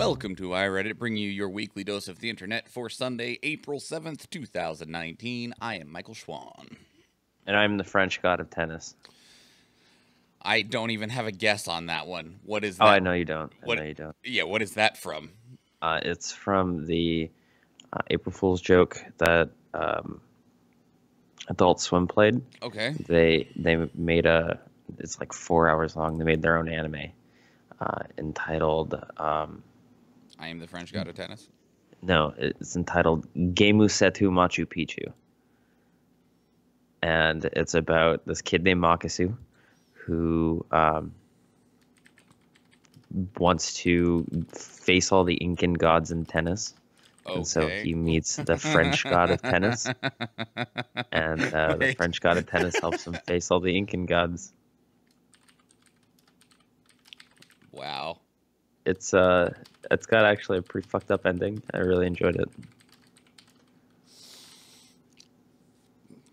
Welcome to iReadit, bringing you your weekly dose of the internet for Sunday, April 7th, 2019. I am Michael Schwan. And I'm the French god of tennis. I don't even have a guess on that one. What is that? Oh, I know you don't. What, I know you don't. Yeah, what is that from? It's from the April Fool's joke that Adult Swim played. Okay. They made it's like 4 hours long. They made their own anime entitled I am the French god of tennis. No, it's entitled Gemu Setu Machu Picchu. And it's about this kid named Makasu who wants to face all the Incan gods in tennis. Okay. And so he meets the French god of tennis. And the French god of tennis helps him face all the Incan gods. Wow. It's got actually a pretty fucked up ending. I really enjoyed it.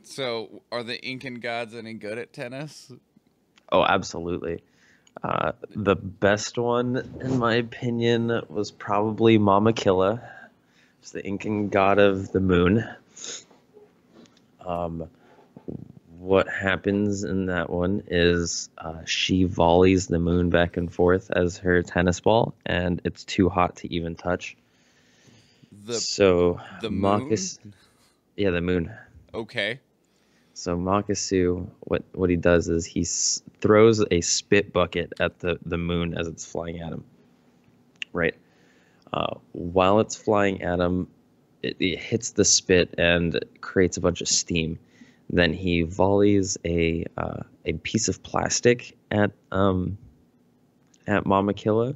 So, are the Incan gods any good at tennis? Oh, absolutely. The best one, in my opinion, was probably Mama Killa. It's the Incan god of the moon. What happens in that one is she volleys the moon back and forth as her tennis ball, and it's too hot to even touch. The moon? Yeah, the moon. Okay. So Makasu, what he does is he throws a spit bucket at the moon as it's flying at him. Right. While it's flying at him, it hits the spit and creates a bunch of steam. Then he volleys a piece of plastic at Mama Killa,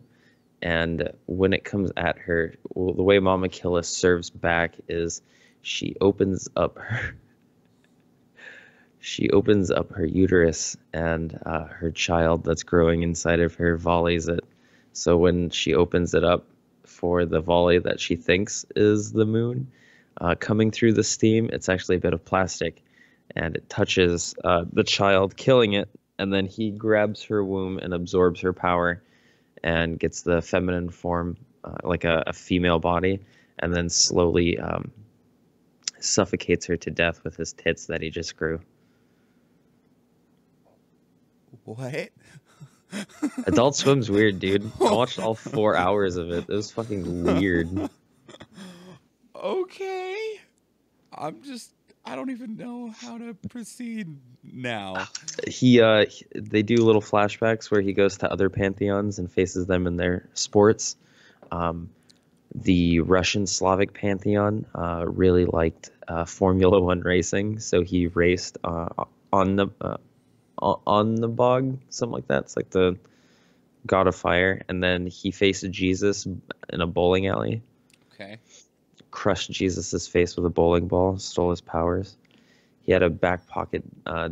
and when it comes at her, well, the way Mama Killa serves back is she opens up her uterus, and her child that's growing inside of her volleys it. So when she opens it up for the volley that she thinks is the moon coming through the steam, it's actually a bit of plastic. And it touches the child, killing it, and then he grabs her womb and absorbs her power and gets the feminine form, like a female body, and then slowly suffocates her to death with his tits that he just grew. What? Adult Swim's weird, dude. I watched all 4 hours of it. It was fucking weird. Okay. I don't even know how to proceed now. They do little flashbacks where he goes to other pantheons and faces them in their sports. The Russian Slavic pantheon really liked Formula One racing, so he raced on the bog, something like that. It's like the god of fire, and then he faced Jesus in a bowling alley. Okay. Crushed Jesus's face with a bowling ball, stole his powers. He had a back pocket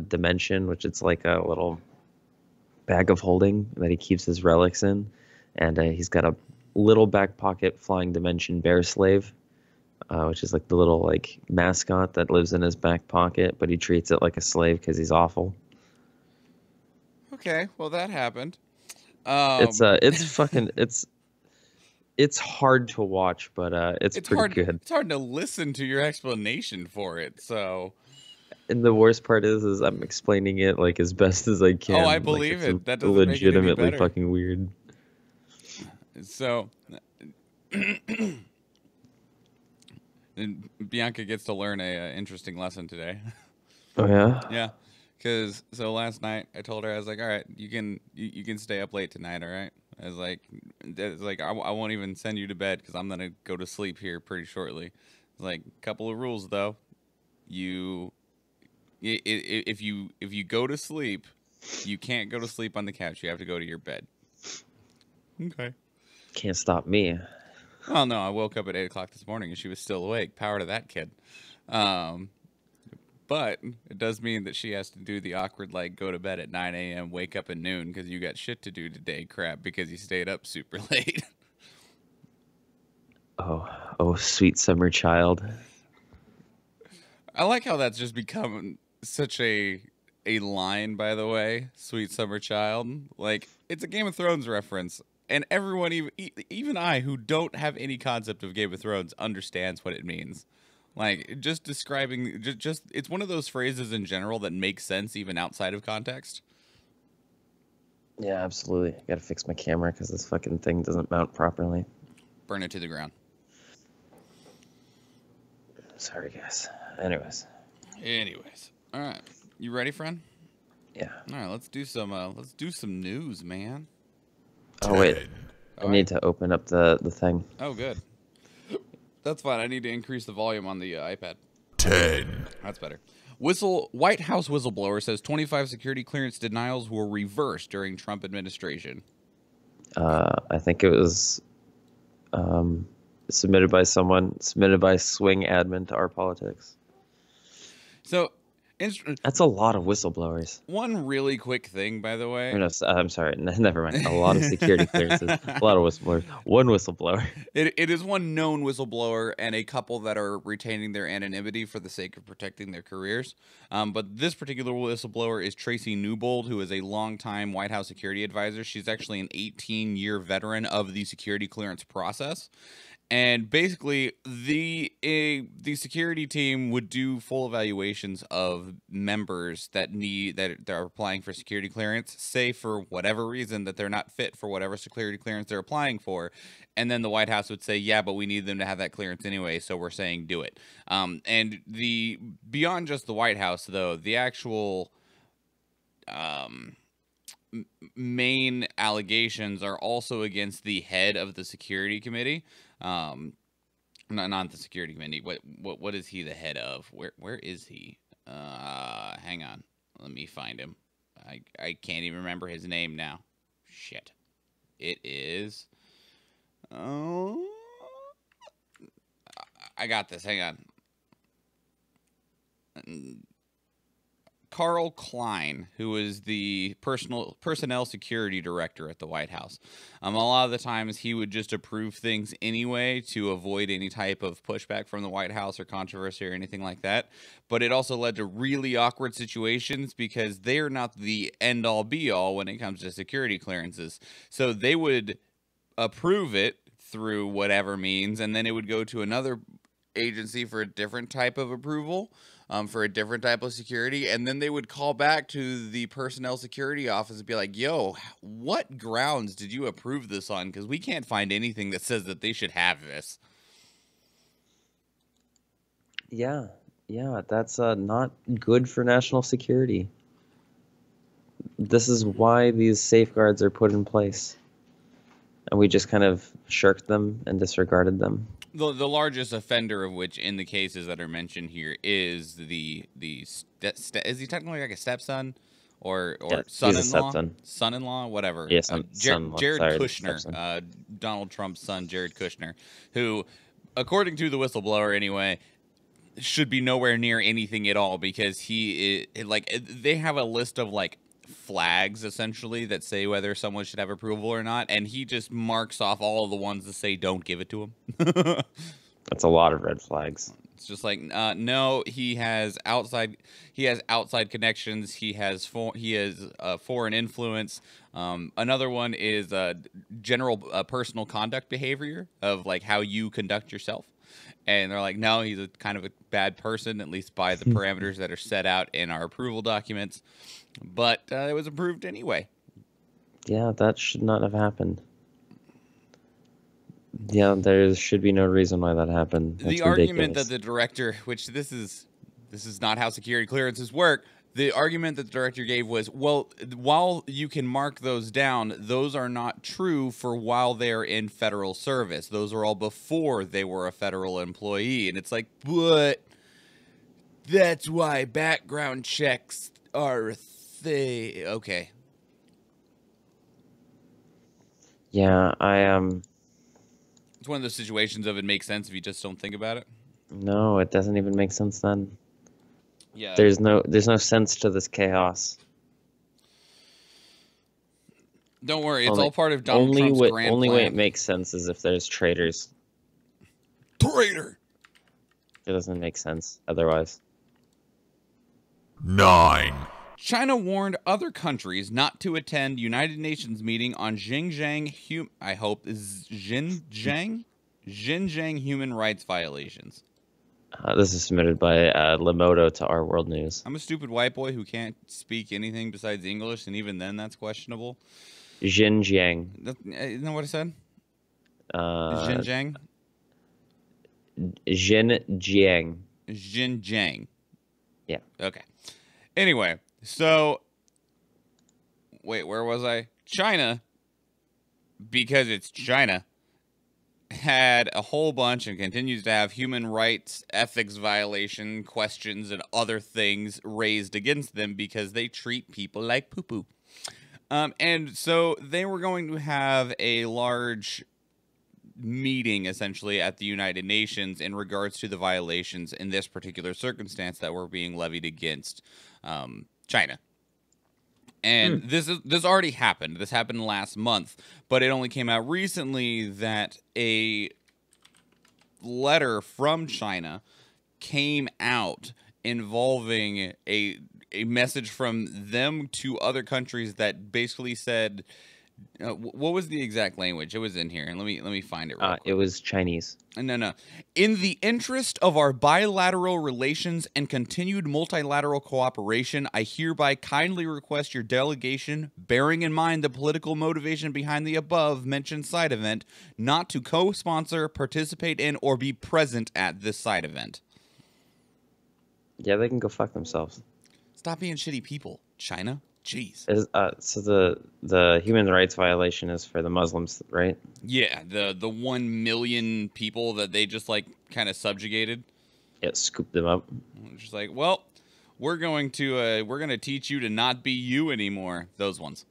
dimension, which it's like a little bag of holding that he keeps his relics in, and he's got a little back pocket flying dimension bear slave, which is like the little like mascot that lives in his back pocket, but he treats it like a slave because he's awful. Okay, well that happened. It's hard to watch, but it's pretty good. It's hard to listen to your explanation for it. So, and the worst part is I'm explaining it like as best as I can. Oh, I believe it. That doesn't legitimately make it any better. Fucking weird. So, Bianca gets to learn a interesting lesson today. Oh yeah. Yeah. Because last night I told her, I was like, all right, you can stay up late tonight, all right? I was like, I won't even send you to bed because I'm gonna go to sleep here pretty shortly. Like, couple of rules though, if you go to sleep, you can't go to sleep on the couch. You have to go to your bed. Okay. Can't stop me. Well, no, I woke up at 8 o'clock this morning and she was still awake. Power to that kid. But it does mean that she has to do the awkward, like, go to bed at 9 a.m., wake up at noon because you got shit to do today crap because you stayed up super late. Oh, sweet summer child. I like how that's just become such a line, by the way, sweet summer child. Like, it's a Game of Thrones reference. and everyone, even I, who don't have any concept of Game of Thrones, understands what it means. Like, just describing, just it's one of those phrases in general that makes sense even outside of context. Yeah, absolutely. I gotta fix my camera because this fucking thing doesn't mount properly. Burn it to the ground. Sorry, guys. Anyways. All right. You ready, friend? Yeah. All right, let's do some news, man. Oh, wait. I need to open up the thing. Oh, good. That's fine. I need to increase the volume on the iPad. 10. That's better. White House whistleblower says 25 security clearance denials were reversed during Trump administration. I think it was submitted by Swing Admin to Our Politics. So, that's a lot of whistleblowers. One really quick thing, by the way. No, I'm sorry. Never mind. A lot of security clearances. A lot of whistleblowers. One whistleblower. It is one known whistleblower and a couple that are retaining their anonymity for the sake of protecting their careers. But this particular whistleblower is Tracy Newbold, who is a longtime White House security advisor. She's actually an 18-year veteran of the security clearance process. And basically, the security team would do full evaluations of members that are applying for security clearance, say for whatever reason that they're not fit for whatever security clearance they're applying for, and then the White House would say, yeah, but we need them to have that clearance anyway, so we're saying do it. And beyond just the White House, though, the actual main allegations are also against the head of the security committee. Not the security committee. What is he the head of? Where is he? Hang on. Let me find him. I can't even remember his name now. Shit. It is. Oh. I got this. Hang on. Carl Klein, who is the personnel security director at the White House. A lot of the times he would just approve things anyway to avoid any type of pushback from the White House or controversy or anything like that. But it also led to really awkward situations because they're not the end-all be-all when it comes to security clearances. So they would approve it through whatever means, and then it would go to another agency for a different type of approval. For a different type of security, and then they would call back to the personnel security office and be like, yo, what grounds did you approve this on? Because we can't find anything that says that they should have this. Yeah, that's not good for national security. This is why these safeguards are put in place. And we just kind of shirked them and disregarded them. The largest offender of which, in the cases that are mentioned here, is is he technically like a stepson or son-in-law? Son-in-law, whatever. Yeah, Jared Kushner, Donald Trump's son, Jared Kushner, who, according to the whistleblower anyway, should be nowhere near anything at all because they have a list of like flags essentially that say whether someone should have approval or not, and he just marks off all of the ones that say don't give it to him. That's a lot of red flags. It's just like no, he has outside connections, he has foreign influence. Another one is general personal conduct behavior of like how you conduct yourself. And they're like, no, he's a kind of a bad person, at least by the parameters that are set out in our approval documents. But it was approved anyway. Yeah, that should not have happened. Yeah, there should be no reason why that happened. That's the argument that the director, which this is not how security clearances work. The argument that the director gave was, well, while you can mark those down, those are not true for while they're in federal service. Those are all before they were a federal employee. And it's like, but that's why background checks are a thing. Okay. Yeah, It's one of those situations of it makes sense if you just don't think about it. No, it doesn't even make sense then. Yeah. There's no sense to this chaos. Don't worry, it's all part of Donald Trump's grand plan. Only way it makes sense is if there's traitors. Traitor! It doesn't make sense otherwise. 9. China warned other countries not to attend United Nations meeting on Xinjiang. I hope is Xinjiang human rights violations. This is submitted by Lamoto to Our World News. I'm a stupid white boy who can't speak anything besides English, and even then, that's questionable. Xinjiang. Isn't that what I said? Xinjiang. Xinjiang. Xinjiang. Xinjiang. Yeah. Okay. Anyway, so wait, where was I? China, because it's China, had a whole bunch and continues to have human rights, ethics violation questions, and other things raised against them because they treat people like poo-poo. And so they were going to have a large meeting, essentially, at the United Nations in regards to the violations in this particular circumstance that were being levied against China. And this already happened. This happened last month, but it only came out recently that a letter from China came out involving a message from them to other countries that basically said, what was the exact language? It was in here, and let me find it real quick. It was Chinese. No. In the interest of our bilateral relations and continued multilateral cooperation, I hereby kindly request your delegation, bearing in mind the political motivation behind the above-mentioned side event, not to co-sponsor, participate in, or be present at this side event. Yeah, they can go fuck themselves. Stop being shitty people, China. Jeez. So the human rights violation is for the Muslims, right? Yeah, the 1 million people that they just like kind of subjugated. Yeah, scoop them up. Just like, well, we're going to teach you to not be you anymore. Those ones.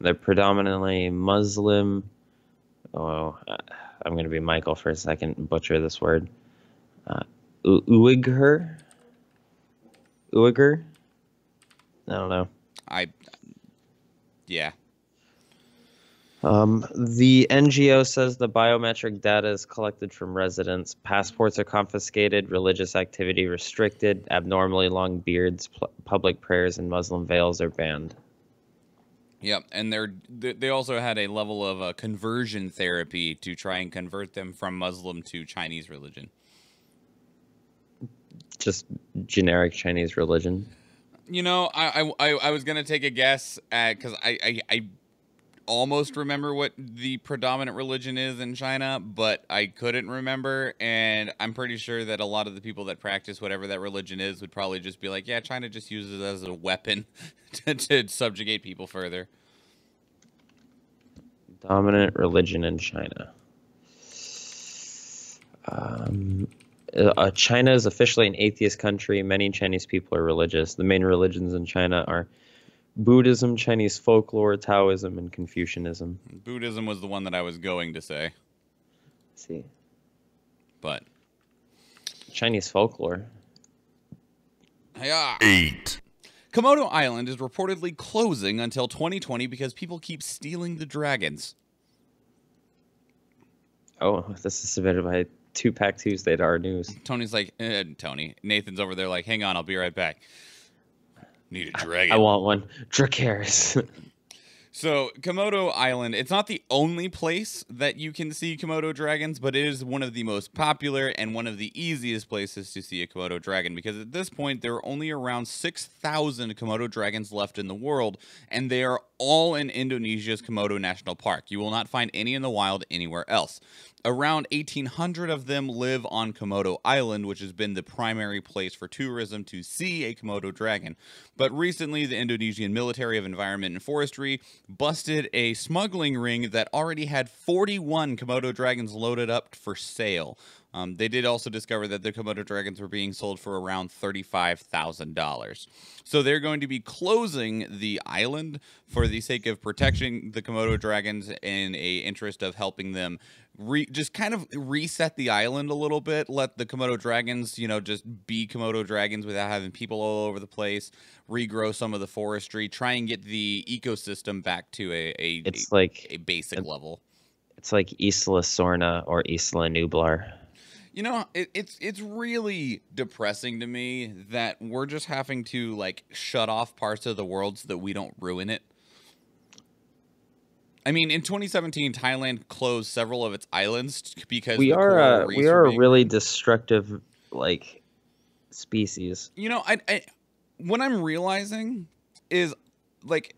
They're predominantly Muslim. Oh, I'm going to be Michael for a second and butcher this word. Uyghur? Uyghur? I don't know. Yeah. The NGO says the biometric data is collected from residents. Passports are confiscated, religious activity restricted, abnormally long beards, public prayers, and Muslim veils are banned. Yep, and they also had a level of conversion therapy to try and convert them from Muslim to Chinese religion. Just generic Chinese religion. You know, I was gonna take a guess at, because I almost remember what the predominant religion is in China, but I couldn't remember, and I'm pretty sure that a lot of the people that practice whatever that religion is would probably just be like, yeah, China just uses it as a weapon to subjugate people further. Dominant religion in China. China is officially an atheist country. Many Chinese people are religious. The main religions in China are Buddhism, Chinese folklore, Taoism, and Confucianism. Buddhism was the one that I was going to say. Let's see. But Chinese folklore. Yeah. 8. Komodo Island is reportedly closing until 2020 because people keep stealing the dragons. Oh, this is submitted by Two-Pack Tuesday to Our News. Tony's like, Tony. Nathan's over there like, hang on, I'll be right back. Need a dragon. I want one. Dracarys. So, Komodo Island, it's not the only place that you can see Komodo dragons, but it is one of the most popular and one of the easiest places to see a Komodo dragon, because at this point, there are only around 6,000 Komodo dragons left in the world, and they are all in Indonesia's Komodo National Park. You will not find any in the wild anywhere else. Around 1,800 of them live on Komodo Island, which has been the primary place for tourism to see a Komodo dragon. But recently, the Indonesian Military of Environment and Forestry busted a smuggling ring that already had 41 Komodo dragons loaded up for sale. They did also discover that the Komodo dragons were being sold for around $35,000. So they're going to be closing the island for the sake of protecting the Komodo dragons in a interest of helping them just kind of reset the island a little bit, let the Komodo dragons, you know, just be Komodo dragons without having people all over the place, regrow some of the forestry, try and get the ecosystem back to a basic level. It's like Isla Sorna or Isla Nublar. You know, it's really depressing to me that we're just having to like shut off parts of the world so that we don't ruin it. I mean, in 2017, Thailand closed several of its islands because the coral We reefs were are a being really ruined. destructive like species. You know, what I'm realizing is like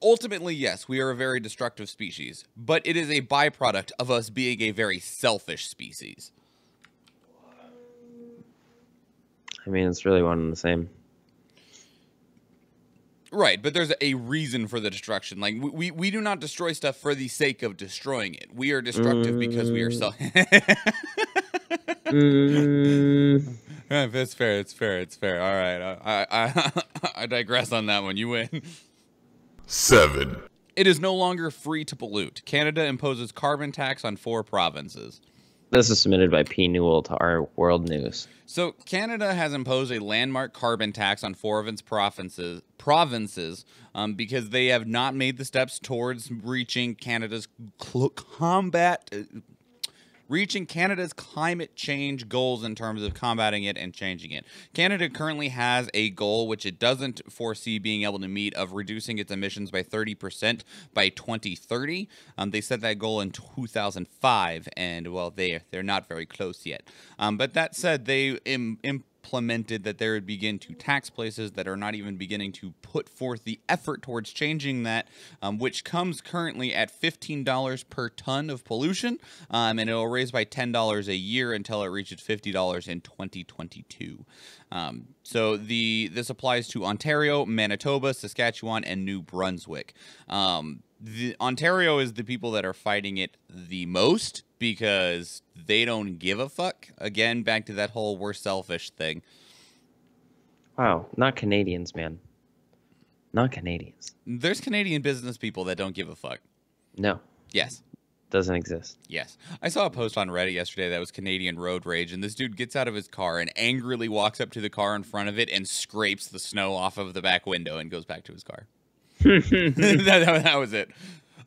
ultimately, yes, we are a very destructive species, but it is a byproduct of us being a very selfish species. I mean, it's really one and the same. Right, but there's a reason for the destruction. Like we do not destroy stuff for the sake of destroying it. We are destructive because we are Mm, self. mm. It's fair. It's fair. It's fair. All right. I digress on that one. You win. 7. It is no longer free to pollute. Canada imposes carbon tax on 4 provinces. This is submitted by P. Newell to our World News. So Canada has imposed a landmark carbon tax on 4 of its provinces because they have not made the steps towards reaching Canada's climate change goals in terms of combating it and changing it. Canada currently has a goal which it doesn't foresee being able to meet of reducing its emissions by 30% by 2030. They set that goal in 2005, and well, they're not very close yet. But that said, they implemented that they would begin to tax places that are not even beginning to put forth the effort towards changing that, which comes currently at $15 per ton of pollution, and it will raise by $10 a year until it reaches $50 in 2022. So this applies to Ontario, Manitoba, Saskatchewan, and New Brunswick. The Ontario is the people that are fighting it the most because they don't give a fuck. Again, back to that whole we're selfish thing. Wow, not Canadians, man. Not Canadians. There's Canadian business people that don't give a fuck. No, Yes. doesn't exist. Yes. I saw a post on Reddit yesterday that was Canadian road rage, and this dude gets out of his car and angrily walks up to the car in front of it and scrapes the snow off of the back window and goes back to his car. that was it.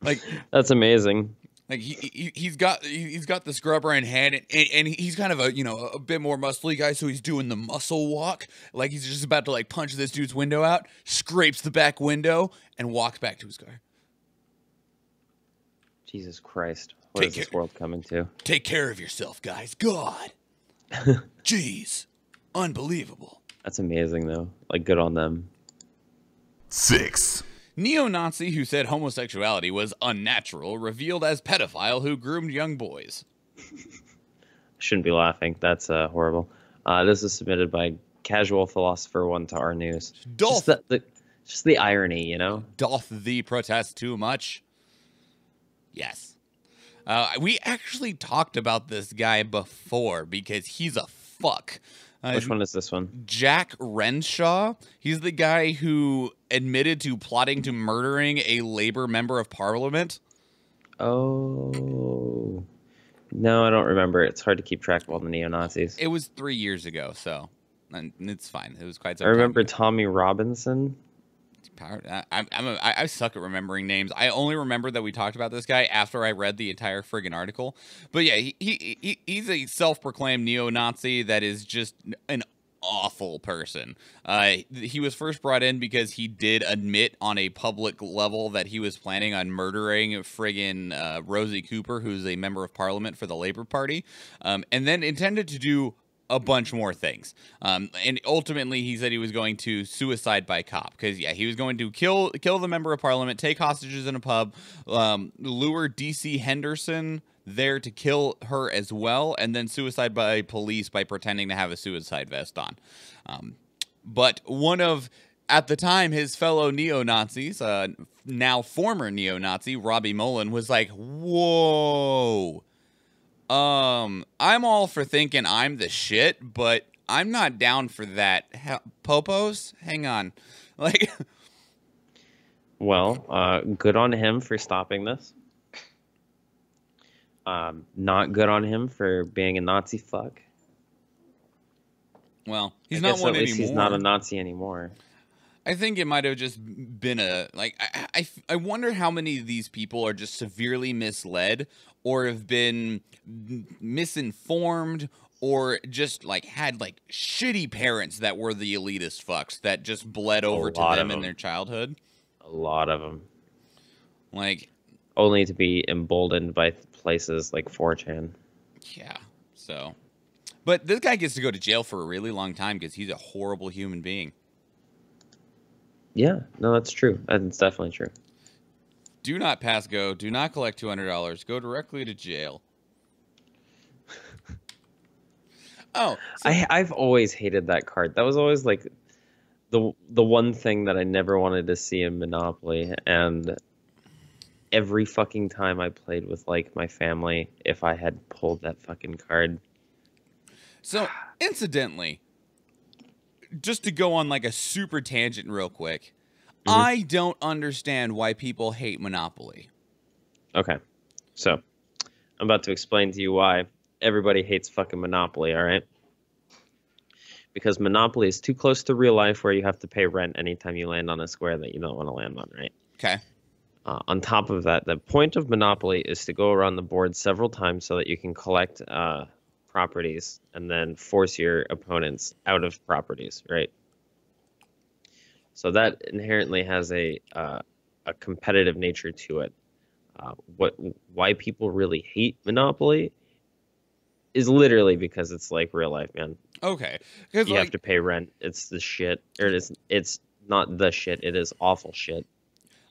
Like That's amazing. Like he's got the scrubber in hand, and he's kind of a bit more muscly guy, so he's doing the muscle walk, like he's just about to like punch this dude's window out, scrapes the back window, and walks back to his car. Jesus Christ, what is this world coming to? Take care of yourself, guys. God, jeez, unbelievable. That's amazing though. Like, good on them. 6. Neo-Nazi who said homosexuality was unnatural revealed as pedophile who groomed young boys. Shouldn't be laughing. That's horrible. This is submitted by Casual Philosopher 1 to our news. Dolph, Just the irony, you know? doth thee protest too much? Yes. We actually talked about this guy before because he's a fuck. Which one is this one? Jack Renshaw. He's the guy who admitted to plotting to murdering a Labour member of Parliament. Oh. No, I don't remember. It's hard to keep track of all the neo-Nazis. It was 3 years ago, so and it's fine. It was quite some I remember time ago. Tommy Robinson. I suck at remembering names. I only remember that we talked about this guy after I read the entire friggin' article. But yeah, he's a self-proclaimed neo-Nazi that is just an awful person. He was first brought in because he did admit on a public level that he was planning on murdering friggin' Rosie Cooper, who's a member of parliament for the Labour Party, and then intended to do a bunch more things. And ultimately, he said he was going to suicide by cop because, yeah, he was going to kill the member of parliament, take hostages in a pub, lure DC Henderson there to kill her as well, and then suicide by police by pretending to have a suicide vest on. But one of, at the time, his fellow neo-Nazis, now former neo-Nazi, Robbie Mullen, was like, whoa. I'm all for thinking I'm the shit, but I'm not down for that. Popos? Hang on. Like, Well, good on him for stopping this. Not good on him for being a Nazi fuck. well, he's I not guess one at least anymore. he's not a Nazi anymore. I think it might have just been I wonder how many of these people are just severely misled or have been misinformed or just like had like shitty parents that were the elitist fucks that just bled over to them in their childhood. A lot of them. Like, only to be emboldened by places like 4chan. Yeah. So, but this guy gets to go to jail for a really long time because he's a horrible human being. Yeah, no, that's true. That's definitely true. Do not pass go. Do not collect $200. Go directly to jail. Oh, so I've always hated that card. That was always like the one thing that I never wanted to see in Monopoly. And every fucking time I played with like my family, if I had pulled that fucking card. So, incidentally, just to go on like a super tangent real quick, I don't understand why people hate Monopoly. Okay, so I'm about to explain to you why everybody hates fucking Monopoly, all right? Because Monopoly is too close to real life where you have to pay rent anytime you land on a square that you don't want to land on, right? Okay. On top of that, the point of Monopoly is to go around the board several times so that you can collect properties and then force your opponents out of properties, right? So that inherently has a competitive nature to it. Why people really hate Monopoly is literally because it's like real life, man. Okay. You have to pay rent. It's the shit. Or it's not the shit. It is awful shit.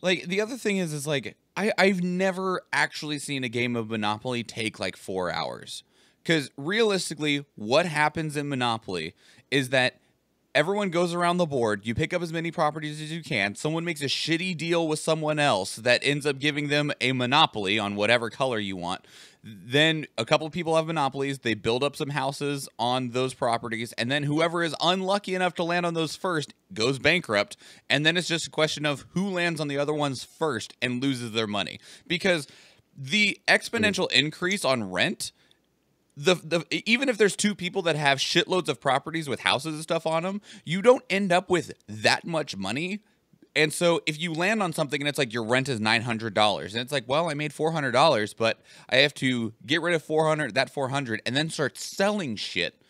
Like, the other thing is like, I've never actually seen a game of Monopoly take like 4 hours. Because realistically, what happens in Monopoly is that everyone goes around the board, you pick up as many properties as you can, someone makes a shitty deal with someone else that ends up giving them a monopoly on whatever color you want. Then a couple of people have monopolies, they build up some houses on those properties, and then whoever is unlucky enough to land on those first goes bankrupt, and then it's just a question of who lands on the other ones first and loses their money. Because the exponential increase on rent, even if there's two people that have shitloads of properties with houses and stuff on them, you don't end up with that much money. And so if you land on something and it's like your rent is $900 and it's like, well, I made $400, but I have to get rid of 400 and then start selling shit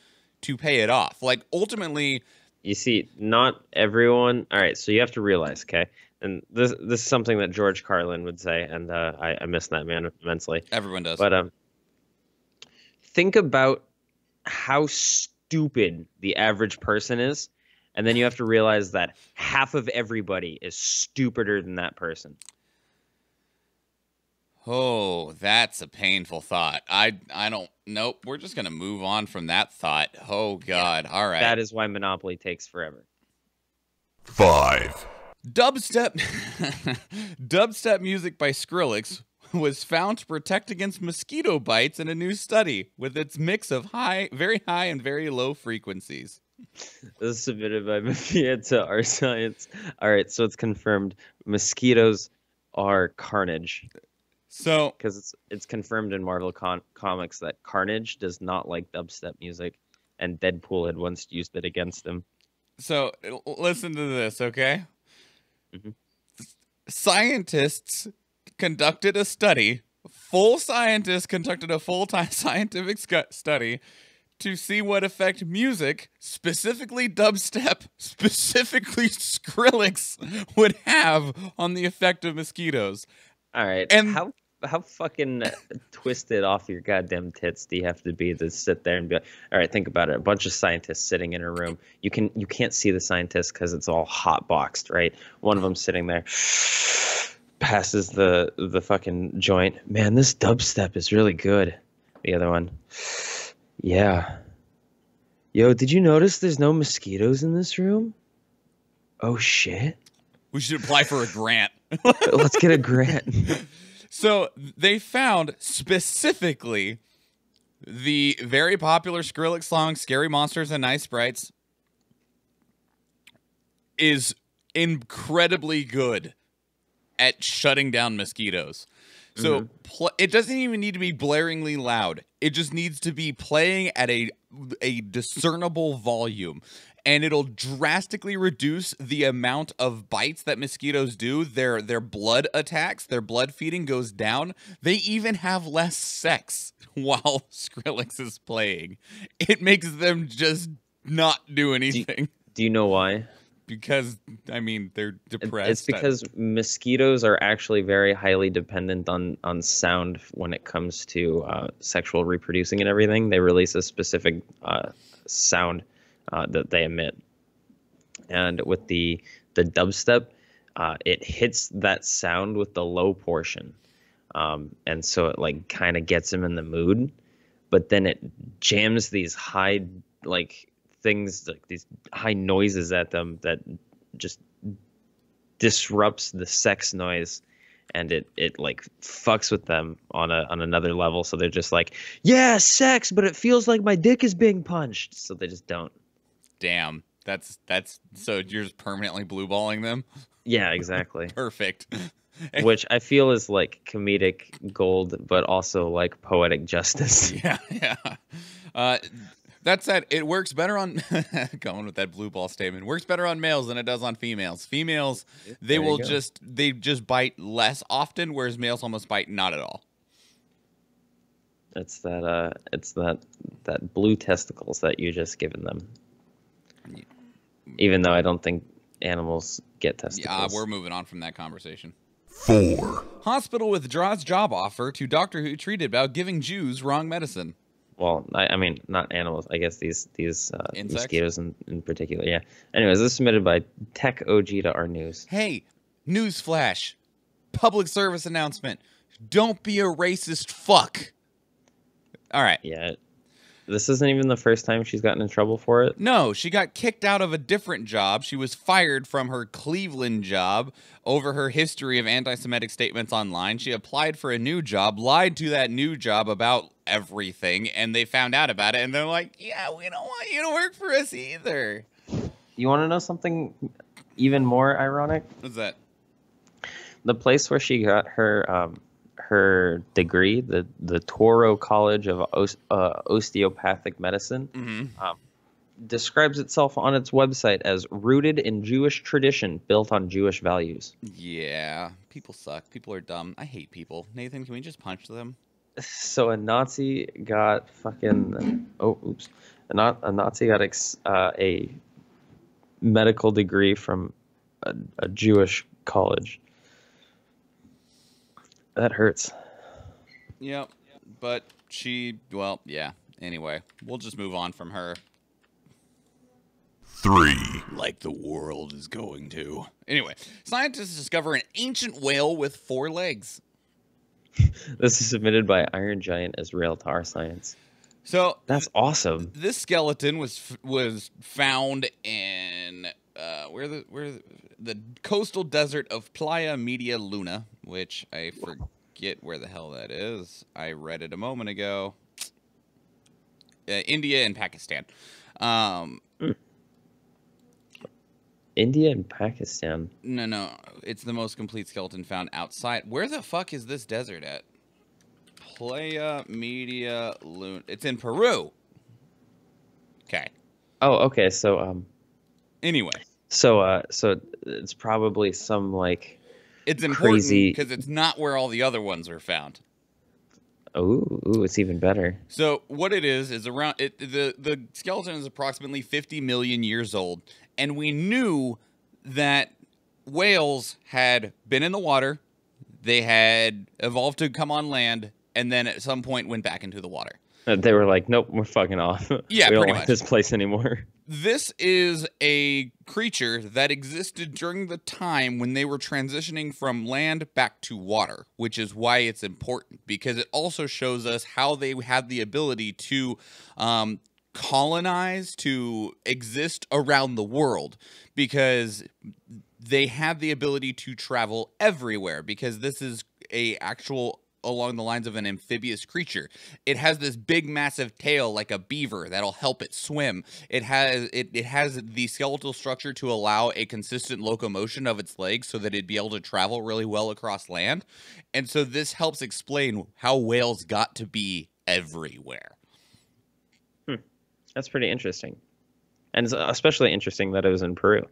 to pay it off. Like, ultimately, you see, not everyone. All right, so you have to realize, okay, and this is something that George Carlin would say, and I miss that man immensely. Everyone does. But think about how stupid the average person is, and then you have to realize that half of everybody is stupider than that person. Oh, that's a painful thought. I don't, nope, we're just going to move on from that thought. Oh, God. Yeah, all right. That is why Monopoly takes forever. 5. Dubstep music by Skrillex was found to protect against mosquito bites in a new study with its mix of very high and very low frequencies. This is submitted by Mafia to Our Science. All right, so it's confirmed. Mosquitoes are carnage. So, because it's confirmed in Marvel Comics that Carnage does not like dubstep music, and Deadpool had once used it against him. So, listen to this, okay? Mm-hmm. Scientists conducted a study. Full scientists conducted a full-time scientific study to see what effect music, specifically dubstep, specifically Skrillex, would have on the effect of mosquitoes. All right, and how fucking twisted off your goddamn tits do you have to be to sit there and be like, all right, think about it. A bunch of scientists sitting in a room. You can't see the scientists because it's all hot boxed, right? One of them sitting there, passes the fucking joint. Man, this dubstep is really good. The other one, yeah. Yo, did you notice there's no mosquitoes in this room? Oh shit. We should apply for a grant. Let's get a grant. So they found specifically the very popular Skrillex song Scary Monsters and Nice Sprites is incredibly good at shutting down mosquitoes. So it doesn't even need to be blaringly loud. It just needs to be playing at a discernible volume. and it'll drastically reduce the amount of bites that mosquitoes do. Their blood attacks, their blood feeding goes down. They even have less sex while Skrillex is playing. It makes them just not do anything. Do you know why? Because, I mean, they're depressed. It's because mosquitoes are actually very highly dependent on sound when it comes to sexual reproducing and everything. They release a specific sound that they emit. And with the dubstep, it hits that sound with the low portion. And so it like kind of gets them in the mood. But then it jams these high things, like these high noises at them that just disrupts the sex noise, and it like fucks with them on another level. So they're just like, yeah, sex, but it feels like my dick is being punched. So they just don't. Damn, that's so you're just permanently blue balling them. Yeah, exactly. Perfect. Which I feel is like comedic gold, but also like poetic justice. Yeah. That said, it works better on going with that blue ball statement. Works better on males than it does on females. Females, they just bite less often, whereas males almost bite not at all. It's that blue testicles that you just given them. Even though I don't think animals get testicles. Yeah, we're moving on from that conversation. 4. Hospital withdraws job offer to doctor who tweeted about giving Jews wrong medicine. Well, I mean, not animals. I guess these mosquitoes in particular. Yeah. Anyways, this is submitted by Tech OG to our news. Hey, news flash. Public service announcement. Don't be a racist fuck. All right. Yeah. This isn't even the first time she's gotten in trouble for it. No, she got kicked out of a different job. She was fired from her Cleveland job over her history of anti-Semitic statements online. She applied for a new job, lied to that new job about everything, and they found out about it, and they're like, yeah, we don't want you to work for us either. You want to know something even more ironic? What's that? The place where she got her degree, the Toro College of Osteopathic Medicine, describes itself on its website as rooted in Jewish tradition, built on Jewish values. Yeah, people suck. People are dumb. I hate people. Nathan, can we just punch them? So a Nazi got fucking a Nazi got a medical degree from a Jewish college. That hurts. Yep, but yeah. Anyway, we'll just move on from her. 3. Like the world is going to. Anyway, scientists discover an ancient whale with 4 legs. This is submitted by Iron Giant Israel to our science. So that's awesome. This skeleton was found in the coastal desert of Playa Media Luna, which I forget where the hell that is. I read it a moment ago. India and Pakistan. India and Pakistan. No, it's the most complete skeleton found outside. Where the fuck is this desert at? Playa Media Luna. It's in Peru. Okay. Oh, okay. So anyway. So it's probably some like it's important because it's not where all the other ones are found. Ooh, it's even better. So what it is around the skeleton is approximately 50 million years old, and we knew that whales had been in the water, they had evolved to come on land, and then at some point went back into the water. They were like, nope, we're fucking off. Yeah, we don't pretty like much. this place anymore. This is a creature that existed during the time when they were transitioning from land back to water, which is why it's important, because it also shows us how they had the ability to colonize, to exist around the world, because they had the ability to travel everywhere, because this is a actual along the lines of an amphibious creature. It has this big massive tail like a beaver that'll help it swim. It has the skeletal structure to allow a consistent locomotion of its legs so that it'd be able to travel really well across land. And so this helps explain how whales got to be everywhere. That's pretty interesting. And it's especially interesting that it was in Peru.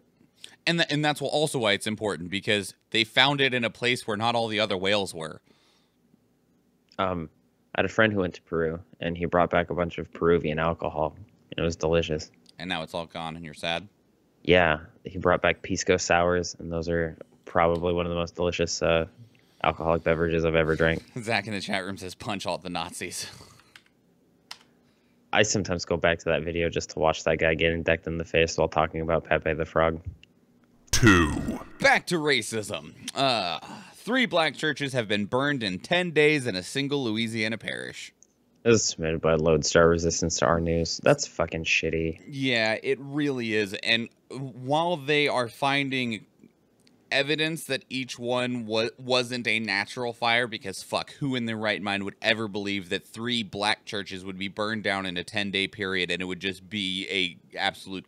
And that's also why it's important, because they found it in a place where not all the other whales were. I had a friend who went to Peru, and he brought back a bunch of Peruvian alcohol. And it was delicious. And now it's all gone, and you're sad? Yeah, he brought back pisco sours, and those are probably one of the most delicious alcoholic beverages I've ever drank. Zach in the chat room says, punch all the Nazis. I sometimes go back to that video just to watch that guy getting decked in the face while talking about Pepe the Frog. 2. Back to racism. 3 black churches have been burned in 10 days in a single Louisiana parish. This is submitted by Lodestar Resistance to our news. That's fucking shitty. Yeah, it really is. And while they are finding evidence that each one wasn't a natural fire, because fuck, who in their right mind would ever believe that 3 black churches would be burned down in a 10-day period and it would just be a absolute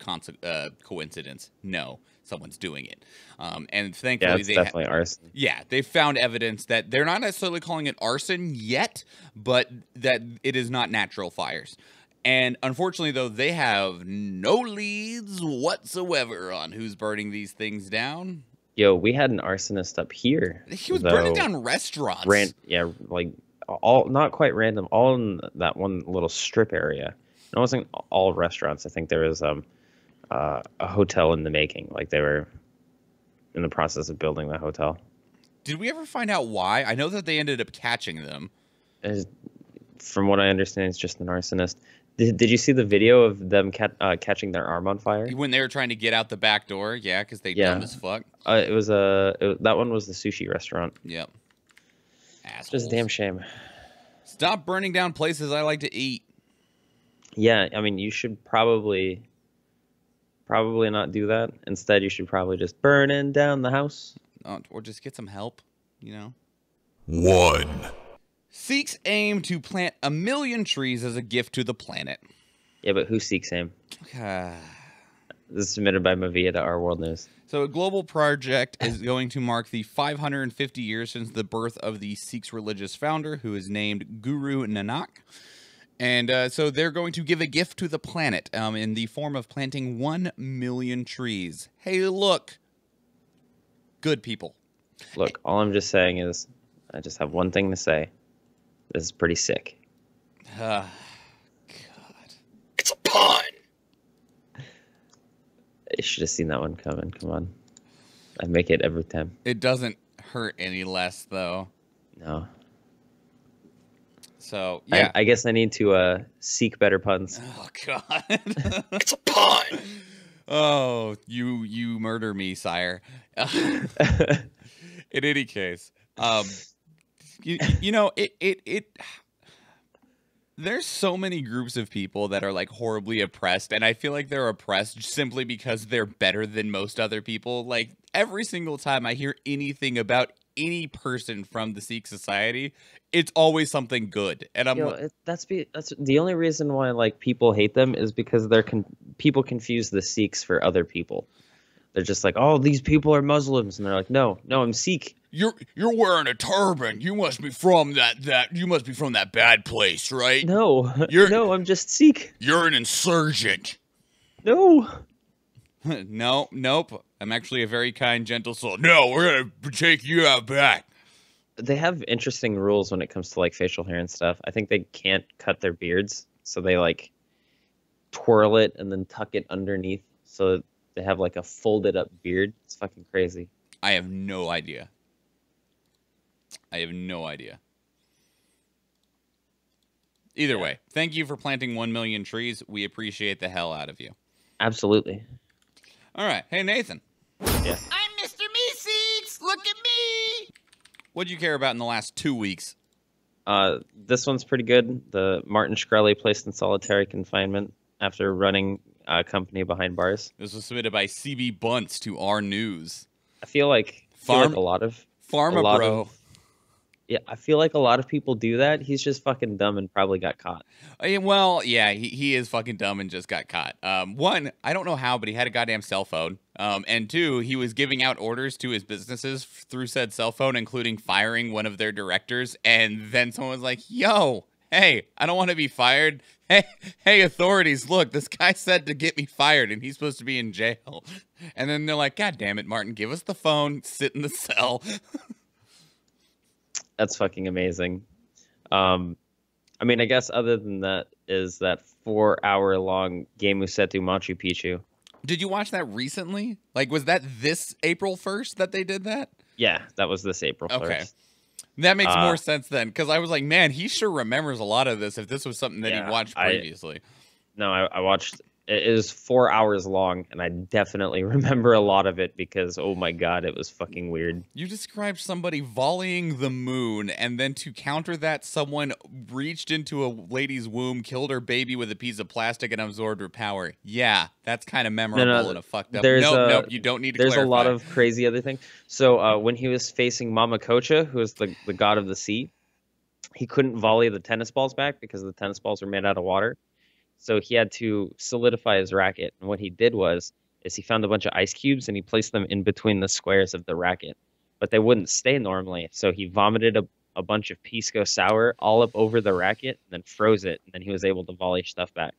coincidence? No, someone's doing it. And thankfully, it's definitely arson. Yeah, they found evidence that they're not necessarily calling it arson yet, but that it is not natural fires. And unfortunately, though, they have no leads whatsoever on who's burning these things down. Yo, we had an arsonist up here. He was burning down restaurants. Like all not quite random, all in that one little strip area. It wasn't all restaurants. I think there was a hotel in the making. Like they were in the process of building the hotel. Did we ever find out why? I know that they ended up catching them. From what I understand, it's just an arsonist. Did you see the video of them catching their arm on fire? When they were trying to get out the back door? Yeah, because they dumb as fuck. That one was the sushi restaurant. Yep. Assholes. Just a damn shame. Stop burning down places I like to eat. Yeah, I mean, you should probably not do that. Instead, you should probably just burn down the house. Or just get some help, you know? 1. Sikhs aim to plant 1 million trees as a gift to the planet. Yeah, but who seeks aim? This is submitted by Mavia to Our World News. So a global project is going to mark the 550 years since the birth of the Sikhs religious founder, who is named Guru Nanak. And so they're going to give a gift to the planet in the form of planting 1 million trees. Hey, look. Good people. Look, all I'm just saying is I just have one thing to say. This is pretty sick. God. It's a pun. You should have seen that one coming. Come on. I make it every time. It doesn't hurt any less, though. No. So, yeah. I guess I need to seek better puns. Oh, God. It's a pun. Oh, you murder me, sire. In any case, you know, there's so many groups of people that are like horribly oppressed, and I feel like they're oppressed simply because they're better than most other people. Like every single time I hear anything about any person from the Sikh society, it's always something good. And I'm that's the only reason why like people hate them is because people confuse the Sikhs for other people. They're just like, oh, these people are Muslims, and they're like, no, I'm Sikh. You're wearing a turban. You must be from that bad place, right? No, I'm just Sikh. You're an insurgent. No. Nope. I'm actually a very kind, gentle soul. No, we're gonna take you out back. They have interesting rules when it comes to like facial hair and stuff. I think they can't cut their beards, so they like twirl it and then tuck it underneath, so they have like a folded up beard. It's fucking crazy. I have no idea. Either way, thank you for planting 1 million trees. We appreciate the hell out of you. Absolutely. All right. Hey, Nathan. Yeah. I'm Mr. Meeseeks. Look at me. What'd you care about in the last 2 weeks? This one's pretty good. The Martin Shkreli placed in solitary confinement after running a company behind bars. This was submitted by CB Bunts to our news. I feel like a lot of I feel like a lot of people do that. He's just fucking dumb and probably got caught. Well, yeah, he is fucking dumb and just got caught. One, I don't know how, but he had a goddamn cell phone. And two, he was giving out orders to his businesses through said cell phone, including firing one of their directors. And then someone was like, yo, hey, I don't want to be fired. Hey, authorities, look, this guy said to get me fired, and he's supposed to be in jail. And then they're like, God damn it, Martin, give us the phone, sit in the cell. That's fucking amazing. I mean, I guess other than that is that 4-hour-long Game Musetu Machu Picchu. Did you watch that recently? Like, was that this April 1st that they did that? Yeah, that was this April 1st. Okay. That makes more sense then, because I was like, man, he sure remembers a lot of this if this was something that he watched previously. I watched. It is 4 hours long, and I definitely remember a lot of it because, oh my god, it was fucking weird. You described somebody volleying the moon, and then to counter that, someone reached into a lady's womb, killed her baby with a piece of plastic, and absorbed her power. Yeah, that's kind of memorable and a fucked up. Nope, you don't need to clarify. There's a lot of crazy other things. So when he was facing Mama Kocha, who is the god of the sea, he couldn't volley the tennis balls back because the tennis balls were made out of water. So he had to solidify his racket. And what he did is he found a bunch of ice cubes and he placed them in between the squares of the racket. But they wouldn't stay normally. So he vomited a bunch of pisco sour all up over the racket and then froze it. And then he was able to volley stuff back.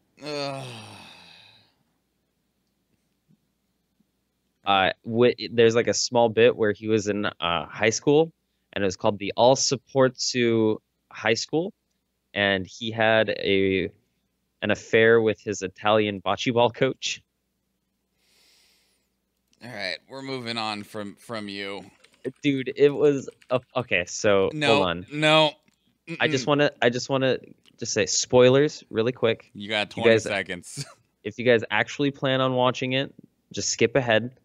There's like a small bit where he was in high school, and it was called the All Supportsu High School. And he had an affair with his Italian bocce ball coach. All right, we're moving on from you, dude. It was okay. So hold on. No, I just want to say spoilers really quick. You got 20 seconds. If you guys actually plan on watching it, just skip ahead.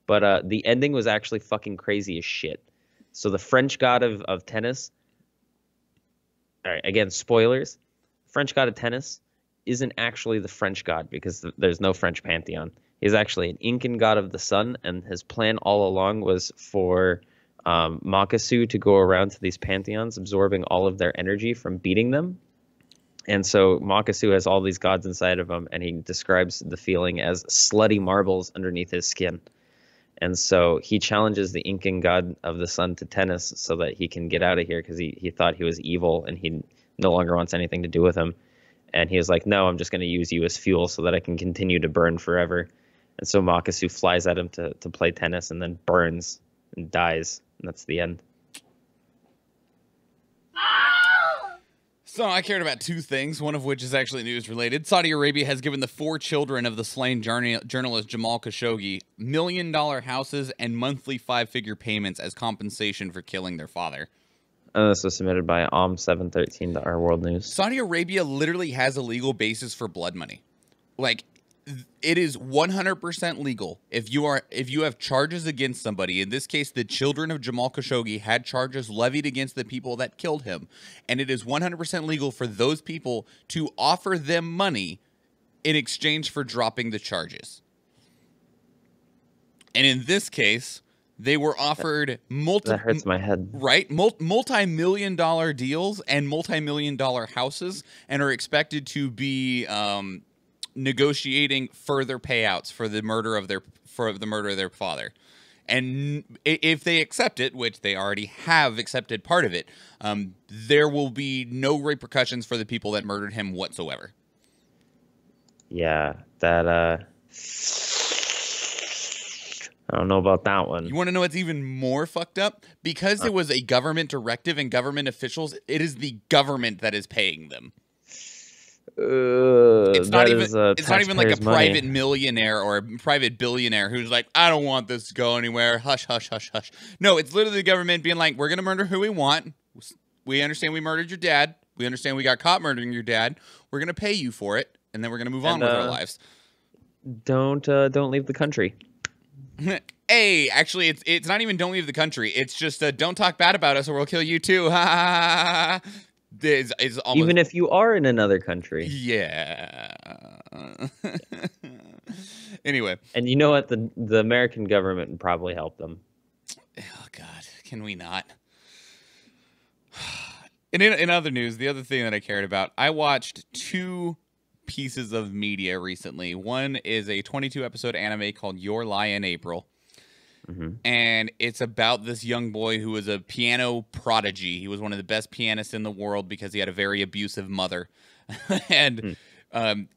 But the ending was actually fucking crazy as shit. So the French god of tennis. All right, again, spoilers. French god of tennis isn't actually the French god because there's no French pantheon. He's actually an Incan god of the sun, and his plan all along was for Makasu to go around to these pantheons, absorbing all of their energy from beating them. And so Makasu has all these gods inside of him, and he describes the feeling as slutty marbles underneath his skin. And so he challenges the Incan god of the sun to tennis so that he can get out of here because he thought he was evil and he no longer wants anything to do with him. And he was like, no, I'm just going to use you as fuel so that I can continue to burn forever. And so Makasu flies at him to play tennis and then burns and dies. And that's the end. So I cared about two things, one of which is actually news related. Saudi Arabia has given the 4 children of the slain journalist Jamal Khashoggi $1 million houses and monthly 5-figure payments as compensation for killing their father. This was submitted by OM713 to Our World News. Saudi Arabia literally has a legal basis for blood money. Like, it is 100% legal if you have charges against somebody. In this case, the children of Jamal Khashoggi had charges levied against the people that killed him, and it is 100% legal for those people to offer them money in exchange for dropping the charges. And in this case, they were offered that hurts my head. Right? Multi-million-dollar deals and multi-million-dollar houses, and are expected to be negotiating further payouts for the murder of their father. And if they accept it, which they already have accepted part of it, there will be no repercussions for the people that murdered him whatsoever. Yeah, that I don't know about that one. You want to know what's even more fucked up? Because it was a government directive and government officials, it is the government that is paying them. It's not even like a private millionaire or a private billionaire who's like, I don't want this to go anywhere. Hush, hush, hush, hush. No, it's literally the government being like, we're going to murder who we want. We understand we murdered your dad. We understand we got caught murdering your dad. We're going to pay you for it. And then we're going to move on with our lives. Don't leave the country. Hey, actually, it's not even don't leave the country. It's just don't talk bad about us or we'll kill you too. It's almost, even if you are in another country. Yeah. Anyway. And you know what? The American government would probably help them. Oh, God. Can we not? In other news, the other thing that I cared about, I watched 2 pieces of media recently. One is a 22-episode anime called Your Lie in April. And it's about this young boy who was a piano prodigy. He was one of the best pianists in the world because he had a very abusive mother. And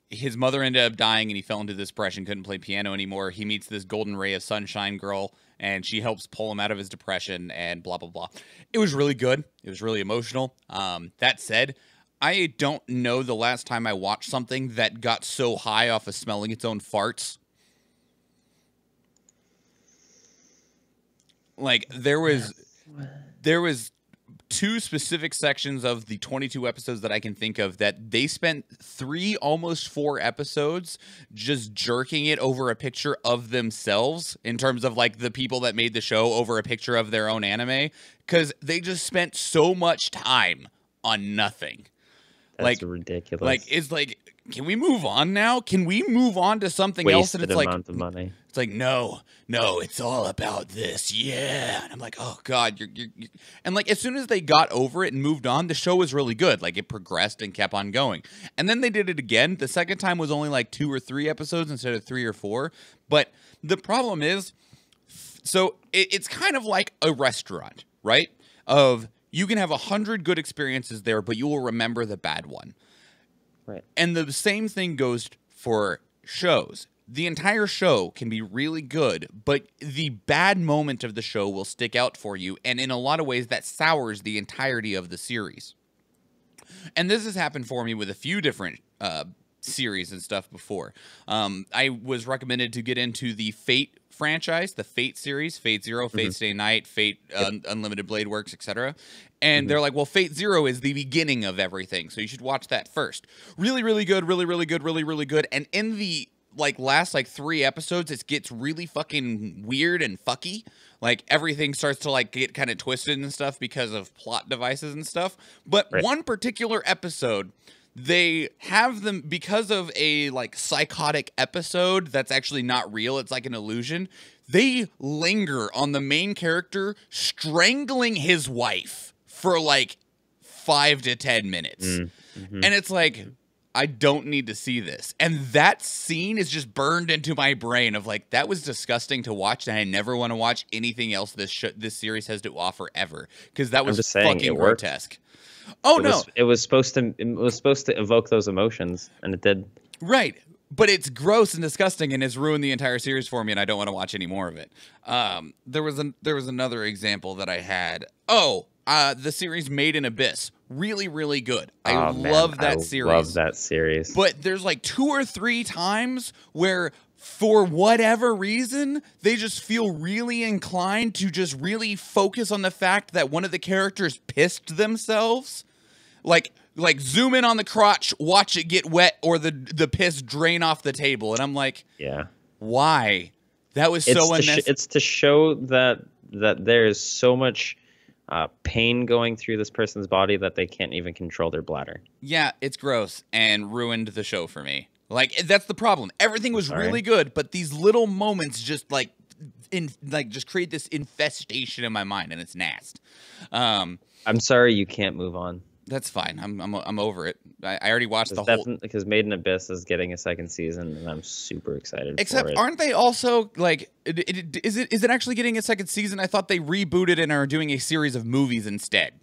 his mother ended up dying, and he fell into depression, couldn't play piano anymore. He meets this golden ray of sunshine girl, and she helps pull him out of his depression, and blah, blah, blah. It was really good. It was really emotional. That said, I don't know the last time I watched something that got so high off of smelling its own farts. Like, there was two specific sections of the 22 episodes that I can think of that they spent 3, almost 4 episodes just jerking it over a picture of themselves, in terms of like the people that made the show over a picture of their own anime, because they just spent so much time on nothing. That's ridiculous. Like, it's like, can we move on now? Can we move on to something else? And it's like, amount of money. It's like, no, it's all about this. Yeah. And I'm like, oh God, you're. And like, as soon as they got over it and moved on, the show was really good. Like, it progressed and kept on going. And then they did it again. The second time was only like 2 or 3 episodes instead of 3 or 4. But the problem is, so it's kind of like a restaurant, right? You can have 100 good experiences there, but you will remember the bad one. Right. And the same thing goes for shows. The entire show can be really good, but the bad moment of the show will stick out for you, and in a lot of ways that sours the entirety of the series. And this has happened for me with a few different series and stuff before. I was recommended to get into the Fate franchise, the Fate series, Fate Zero, Fate Stay Night, Fate Unlimited Blade Works, etc. And they're like, well, Fate Zero is the beginning of everything, so you should watch that first. Really, really good, really, really good, really, really good. And in the last 3 episodes, it gets really fucking weird and fucky. Like, everything starts to get kind of twisted and stuff because of plot devices and stuff. But one particular episode, they have them, because of a psychotic episode that's actually not real, it's like an illusion, they linger on the main character strangling his wife for 5 to 10 minutes. And it's like, I don't need to see this. And that scene is just burned into my brain of that was disgusting to watch, and I never want to watch anything else this series has to offer ever, because that was fucking grotesque. Oh, no. It was supposed to evoke those emotions, and it did. Right. But it's gross and disgusting, and it's ruined the entire series for me, and I don't want to watch any more of it. There was another example that I had. The series Made in Abyss. Really, really good. I love that series. I love that series. But there's 2 or 3 times where, for whatever reason, they just feel really inclined to just really focus on the fact that one of the characters pissed themselves. Like zoom in on the crotch, watch it get wet, or the piss drain off the table. And I'm like, yeah, why? That was so unnecessary. It's to show that there's so much pain going through this person's body that they can't even control their bladder. Yeah, it's gross and ruined the show for me. That's the problem. Everything was really good, but these little moments just just create this infestation in my mind, and it's nasty. I'm sorry you can't move on. That's fine. I'm over it. I already watched the whole. Because Made in Abyss is getting a 2nd season, and I'm super excited. Except, for it. Aren't they also is it actually getting a 2nd season? I thought they rebooted and are doing a series of movies instead.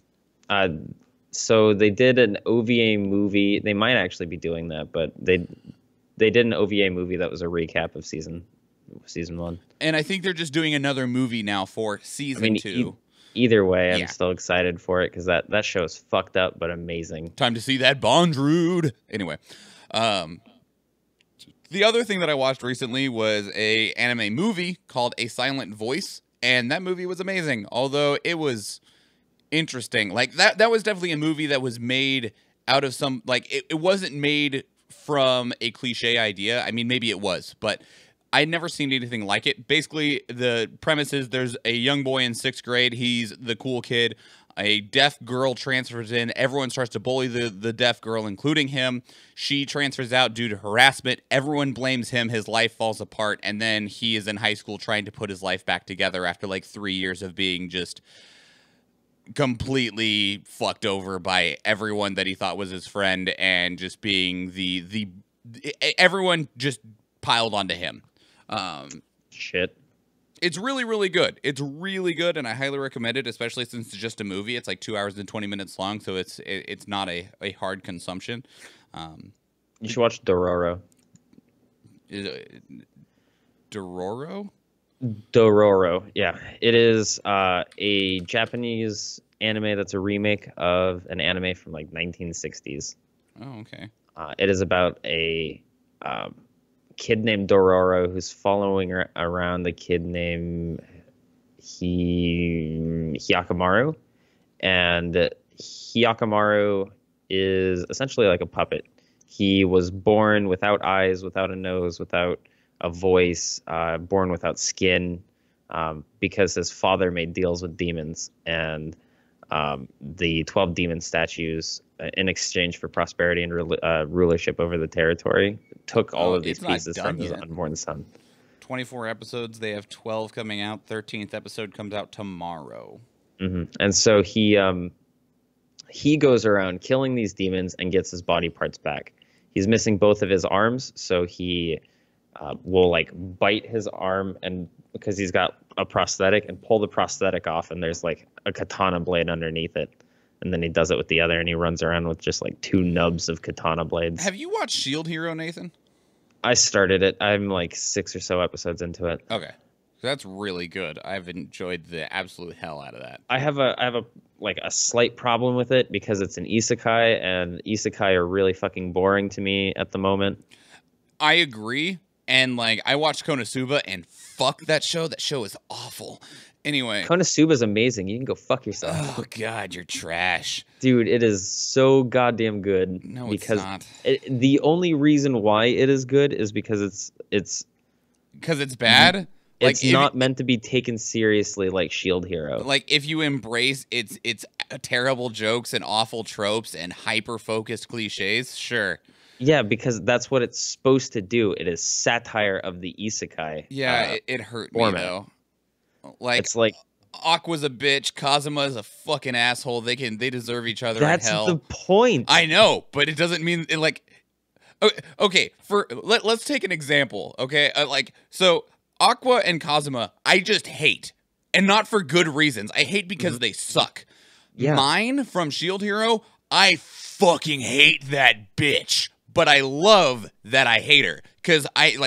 So they did an OVA movie. They might actually be doing that, but they did an OVA movie that was a recap of season 1. And I think they're just doing another movie now for season 2. Either way, I'm still excited for it, because that show is fucked up but amazing. Time to see that Bondrude. Anyway, the other thing that I watched recently was a anime movie called A Silent Voice, and that movie was amazing. Although it was interesting, that was definitely a movie that was made out of some it wasn't made from a cliche idea. I mean, maybe it was, but I'd never seen anything like it. Basically, the premise is there's a young boy in 6th grade. He's the cool kid. A deaf girl transfers in. Everyone starts to bully the deaf girl, including him. She transfers out due to harassment. Everyone blames him. His life falls apart. And then he is in high school trying to put his life back together after 3 years of being just completely fucked over by everyone that he thought was his friend, and just being everyone just piled onto him. Shit. It's really, really good. It's really good, and I highly recommend it, especially since it's just a movie. It's like 2 hours and 20 minutes long, so it's not a hard consumption. You should watch Dororo. Dororo? Dororo, yeah. It is a Japanese anime that's a remake of an anime from like 1960s. Oh, okay. It is about a kid named Dororo who's following around the kid named Hyakamaru. And Hyakamaru is essentially like a puppet. He was born without eyes, without a nose, without a voice, born without skin, because his father made deals with demons. And the 12 demon statues, in exchange for prosperity and rulership over the territory, took all of these pieces from his unborn son. 24 episodes. They have 12 coming out. 13th episode comes out tomorrow. Mm-hmm. And so he goes around killing these demons and gets his body parts back. He's missing both of his arms, so he will like bite his arm, and because he's got a prosthetic, and pull the prosthetic off, and there's like a katana blade underneath it. And then he does it with the other, and he runs around with just like 2 nubs of katana blades. Have you watched Shield Hero, Nathan? I started it. I'm like 6 or so episodes into it. Okay. That's really good. I've enjoyed the absolute hell out of that. I have a slight problem with it because it's an isekai, and isekai are really fucking boring to me at the moment. I agree. And like I watched Konosuba, and fuck that show. That show is awful. Anyway, Konosuba's amazing. You can go fuck yourself. Oh god, you're trash, dude. It is so goddamn good. No, because it's not. The only reason why it is good is because it's bad. It's not meant to be taken seriously like Shield Hero. Like if you embrace its terrible jokes and awful tropes and hyper focused cliches, sure. Yeah, because that's what it's supposed to do. It is satire of the isekai. Yeah, it hurt format. me though. Like it's like Aqua's a bitch, Kazuma's a fucking asshole. They deserve each other. That's in hell. The point. I know, but it doesn't mean it, like. Okay, let's take an example. Okay, so Aqua and Kazuma, I just hate, and not for good reasons. I hate because they suck. Yeah. Mine from Shield Hero, I fucking hate that bitch. But I love that I hate her because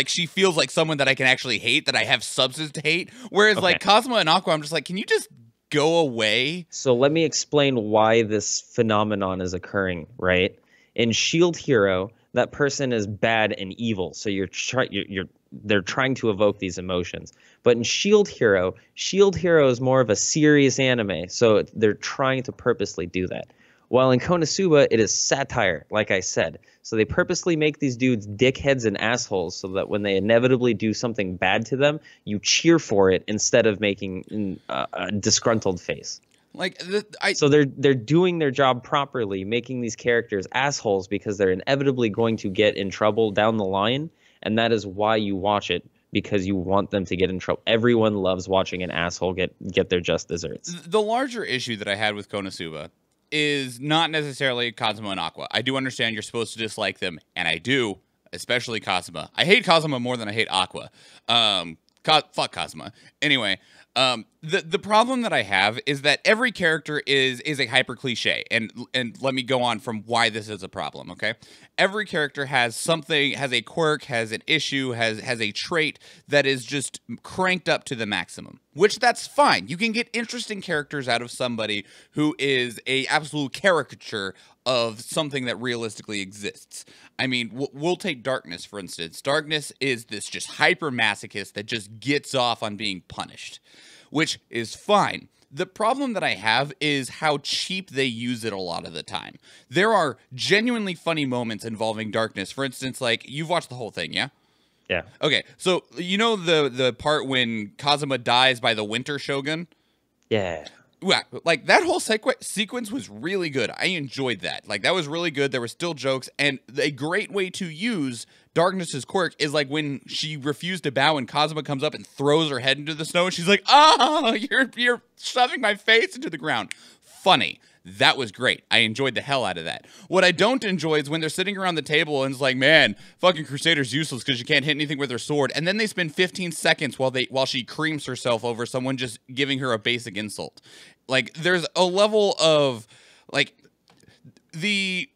she feels like someone that I can actually hate, that I have substance to hate. Whereas like Kazuma and Aqua, I'm just like, can you just go away? So let me explain why this phenomenon is occurring, right? In Shield Hero, that person is bad and evil. So they're trying to evoke these emotions. But in Shield Hero is more of a serious anime. So they're trying to purposely do that. While in Konosuba, it is satire, like I said. So they purposely make these dudes dickheads and assholes so that when they inevitably do something bad to them, you cheer for it instead of making a disgruntled face. So they're doing their job properly, making these characters assholes because they're inevitably going to get in trouble down the line, and that is why you watch it, because you want them to get in trouble. Everyone loves watching an asshole get their just desserts. The larger issue that I had with Konosuba is not necessarily Kazuma and Aqua. I do understand you're supposed to dislike them, and I do, especially Kazuma. I hate Kazuma more than I hate Aqua. Fuck Kazuma. Anyway, the problem that I have is that every character is a hyper cliche, and let me go on from why this is a problem, okay? Every character has something, has a quirk, has an issue, has a trait that is just cranked up to the maximum, which that's fine. You can get interesting characters out of somebody who is a absolute caricature of something that realistically exists. I mean, we'll take Darkness, for instance. Darkness is this just hyper masochist that just gets off on being punished, which is fine. The problem that I have is how cheap they use it a lot of the time. There are genuinely funny moments involving Darkness. For instance, like, you've watched the whole thing, yeah? Yeah. Okay, so you know the part when Kazuma dies by the Winter Shogun? Yeah. Yeah, like, that whole sequence was really good. I enjoyed that. Like, that was really good. There were still jokes, and a great way to use Darkness's quirk is, like, when she refused to bow and Kazuma comes up and throws her head into the snow, and she's like, "Ah, you're shoving my face into the ground." Funny. That was great. I enjoyed the hell out of that. What I don't enjoy is when they're sitting around the table and it's like, man, fucking Crusader's useless because you can't hit anything with her sword. And then they spend 15 seconds while she creams herself over someone just giving her a basic insult. Like, there's a level of, like, the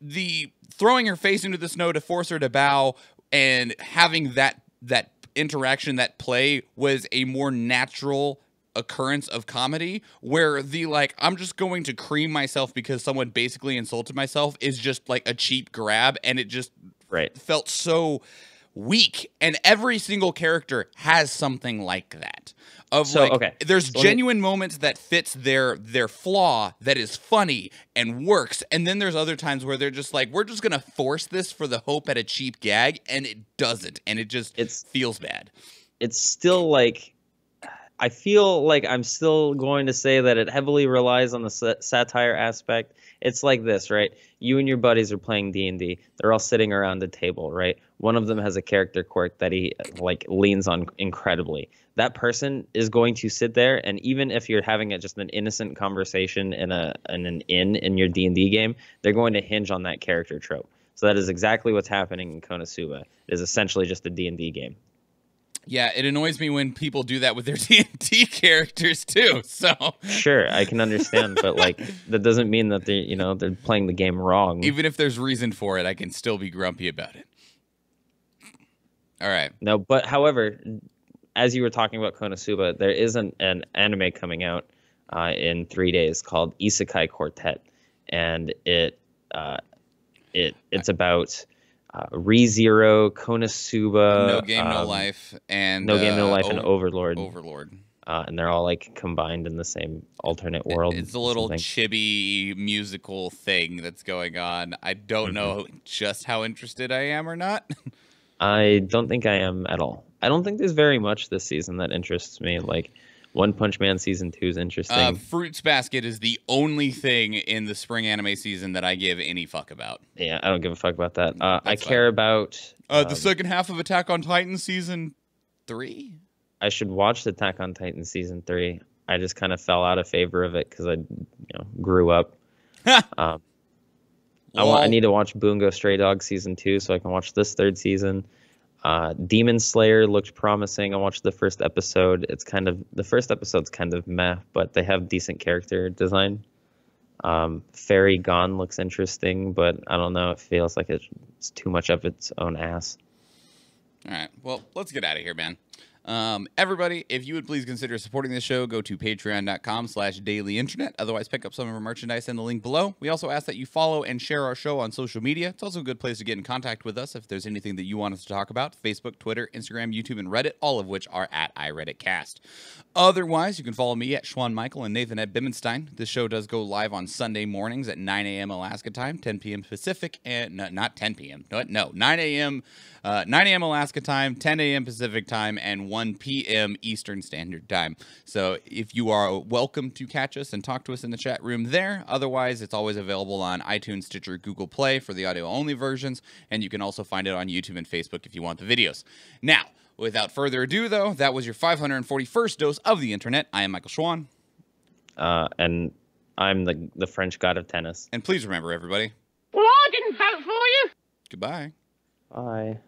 throwing her face into the snow to force her to bow and having that interaction, that play was a more natural occurrence of comedy, where the, like, I'm just going to cream myself because someone basically insulted myself is just like a cheap grab, and it just felt so weak. And every single character has something like that. There's genuine moments that fits their flaw that is funny and works, and then there's other times where they're just like, we're just gonna force this for the hope at a cheap gag, and it doesn't, and it feels bad. It's still like, I feel like I'm still going to say that it heavily relies on the satire aspect. It's like this, right? You and your buddies are playing D&D. They're all sitting around a table, right? One of them has a character quirk that he like leans on incredibly. That person is going to sit there, and even if you're having just an innocent conversation in your D&D game, they're going to hinge on that character trope. So that is exactly what's happening in Konosuba. It is essentially just a D&D game. Yeah, it annoys me when people do that with their D&D characters too. So sure, I can understand, but like that doesn't mean that they're playing the game wrong. Even if there's reason for it, I can still be grumpy about it. All right. No, but however, as you were talking about Konosuba, there is an anime coming out in 3 days called Isekai Quartet, and it's about ReZero, Konosuba, No Game No Life, and No Game No Life, and Overlord. Overlord. And they're all like combined in the same alternate world. It's a little chibi musical thing that's going on. I don't know just how interested I am or not. I don't think I am at all. I don't think there's very much this season that interests me. Like, One Punch Man Season 2 is interesting. Fruits Basket is the only thing in the spring anime season that I give any fuck about. Yeah, I don't give a fuck about that. I care about... the second half of Attack on Titan Season 3? I should watch Attack on Titan Season 3. I just kind of fell out of favor of it because I grew up. I need to watch Bungo Stray Dogs Season 2 so I can watch this third season. Demon Slayer looked promising. I watched the first episode. The first episode's kind of meh, but they have decent character design. Fairy Gone looks interesting, but I don't know. It feels like it's too much of its own ass. All right. Well, let's get out of here, man. Everybody, if you would please consider supporting this show, go to patreon.com/dailyinternet. Otherwise, pick up some of our merchandise in the link below. We also ask that you follow and share our show on social media. It's also a good place to get in contact with us if there's anything that you want us to talk about. Facebook, Twitter, Instagram, YouTube, and Reddit, all of which are at iReaditCast. Otherwise, you can follow me at Schwan Michael and Nathan at Bimmenstein. This show does go live on Sunday mornings at 9 a.m. Alaska time, 10 p.m. Pacific, and not 10 p.m. No, 9 a.m. 9 a.m. Alaska time, 10 a.m. Pacific time, and 1 p.m. Eastern Standard Time. So if you are welcome to catch us and talk to us in the chat room there. Otherwise, it's always available on iTunes, Stitcher, Google Play for the audio-only versions, and you can also find it on YouTube and Facebook if you want the videos. Now, without further ado, though, that was your 541st dose of the internet. I am Michael Schwan. And I'm the French god of tennis. And please remember, everybody. Well, I didn't vote for you. Goodbye. Bye.